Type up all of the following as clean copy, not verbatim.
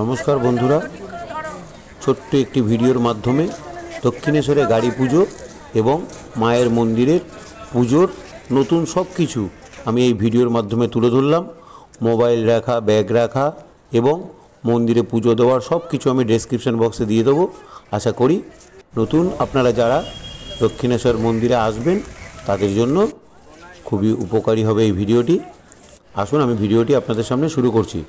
নমস্কার বন্ধুরা, ছোট্ট একটি ভিডিওর মাধ্যমে দক্ষিণেশ্বরে গাড়ি পুজো এবং মায়ের মন্দিরের পুজোর নতুন সব কিছু আমি এই ভিডিওর মাধ্যমে তুলে ধরলাম। মোবাইল রাখা, ব্যাগ রাখা এবং মন্দিরে পুজো দেওয়ার সব কিছু আমি ডেসক্রিপশন বক্সে দিয়ে দেবো। আশা করি নতুন আপনারা যারা দক্ষিণেশ্বর মন্দিরে আসবেন তাদের জন্য খুবই উপকারী হবে এই ভিডিওটি। আসুন আমি ভিডিওটি আপনাদের সামনে শুরু করছি।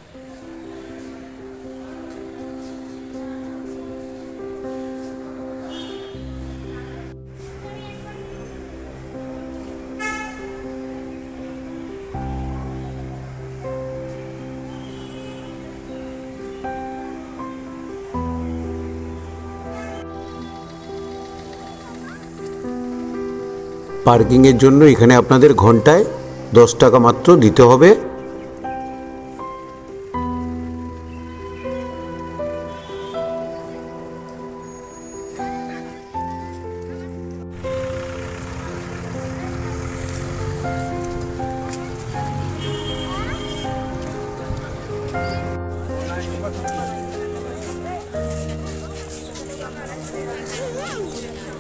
পার্কিংয়ের জন্য এখানে আপনাদের ঘন্টায় 10 টাকা মাত্র দিতে হবে।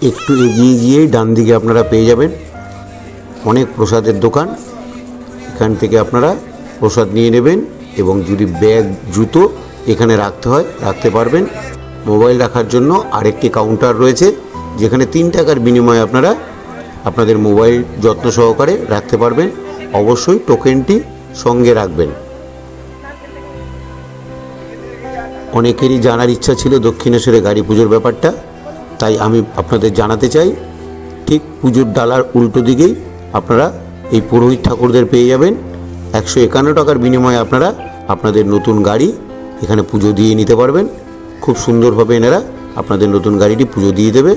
একটু এগিয়ে গিয়েই ডান দিকে আপনারা পেয়ে যাবেন অনেক প্রসাদের দোকান। এখান থেকে আপনারা প্রসাদ নিয়ে নেবেন এবং যদি ব্যাগ জুতো এখানে রাখতে হয় রাখতে পারবেন। মোবাইল রাখার জন্য আরেকটি কাউন্টার রয়েছে যেখানে 3 টাকার বিনিময়ে আপনারা আপনাদের মোবাইল যত্ন সহকারে রাখতে পারবেন। অবশ্যই টোকেনটি সঙ্গে রাখবেন। অনেকেরই জানার ইচ্ছা ছিল দক্ষিণেশ্বরে গাড়ি পুজোর ব্যাপারটা, তাই আমি আপনাদের জানাতে চাই। ঠিক পুজোর ডালার উল্টো দিকেই আপনারা এই পুরোহিত ঠাকুরদের পেয়ে যাবেন। 151 টাকার বিনিময়ে আপনারা আপনাদের নতুন গাড়ি এখানে পুজো দিয়ে নিতে পারবেন। খুব সুন্দরভাবে এনারা আপনাদের নতুন গাড়িটি পুজো দিয়ে দেবে।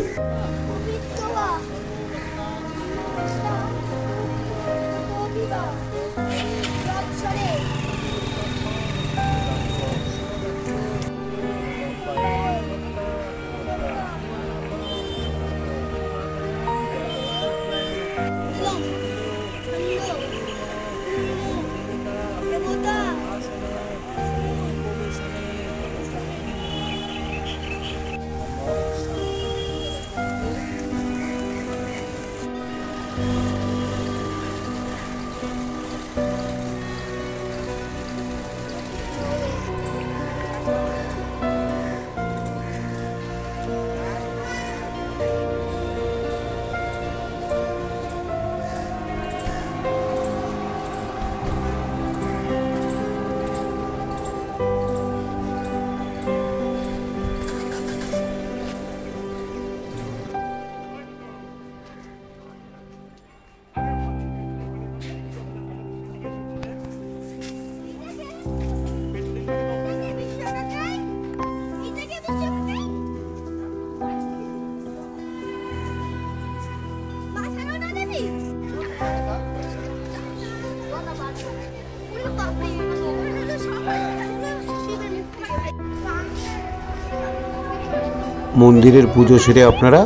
মন্দিরের পুজো সেরে আপনারা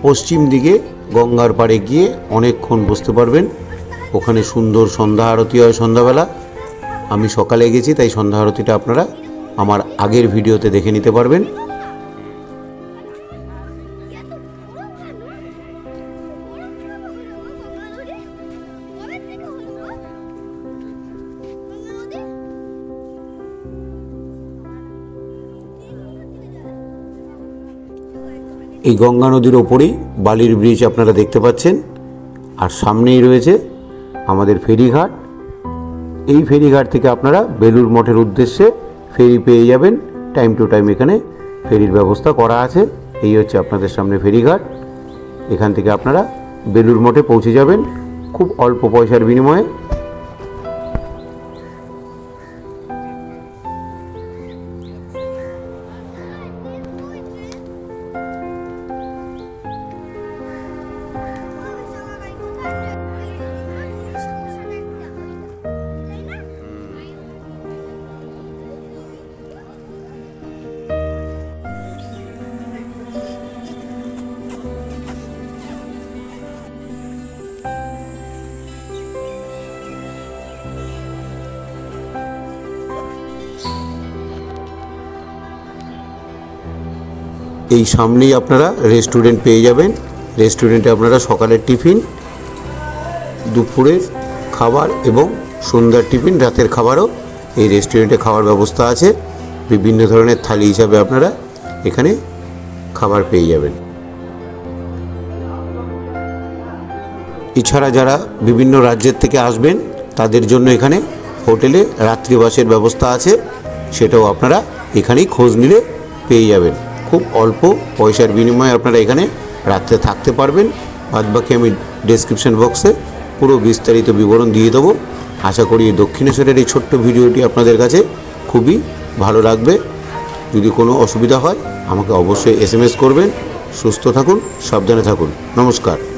পশ্চিম দিকে গঙ্গার পাড়ে গিয়ে অনেকক্ষণ বসতে পারবেন। ওখানে সুন্দর সন্ধ্যা আরতি হয় সন্ধ্যাবেলা। আমি সকালে গেছি, তাই সন্ধ্যা আরতিটা আপনারা আমার আগের ভিডিওতে দেখে নিতে পারবেন। এই গঙ্গা নদীর ওপরেই বালির ব্রিজ আপনারা দেখতে পাচ্ছেন, আর সামনেই রয়েছে আমাদের ফেরিঘাট। এই ফেরিঘাট থেকে আপনারা বেলুড় মঠের উদ্দেশ্যে ফেরি পেয়ে যাবেন। টাইম টু টাইম এখানে ফেরির ব্যবস্থা করা আছে। এই হচ্ছে আপনাদের সামনে ফেরিঘাট। এখান থেকে আপনারা বেলুড় মঠে পৌঁছে যাবেন খুব অল্প পয়সার বিনিময়ে। এই সামনেই আপনারা রেস্টুরেন্ট পেয়ে যাবেন। রেস্টুরেন্টে আপনারা সকালের টিফিন, দুপুরের খাবার এবং সন্ধ্যার টিফিন, রাতের খাবারও এই রেস্টুরেন্টে খাওয়ার ব্যবস্থা আছে। বিভিন্ন ধরনের থালি হিসাবে আপনারা এখানে খাবার পেয়ে যাবেন। এছাড়া যারা বিভিন্ন রাজ্যের থেকে আসবেন তাদের জন্য এখানে হোটেলে রাত্রিবাসের ব্যবস্থা আছে, সেটাও আপনারা এখানেই খোঁজ নিলে পেয়ে যাবেন। খুব অল্প পয়সার বিনিময়ে আপনারা এখানে রাত্রে থাকতে পারবেন। বাদবাকি আমি ডেসক্রিপশন বক্সে পুরো বিস্তারিত বিবরণ দিয়ে দেবো। আশা করি এই দক্ষিণেশ্বরের এই ছোট্ট ভিডিওটি আপনাদের কাছে খুবই ভালো লাগবে। যদি কোনো অসুবিধা হয় আমাকে অবশ্যই SMS করবেন। সুস্থ থাকুন, সাবধানে থাকুন। নমস্কার।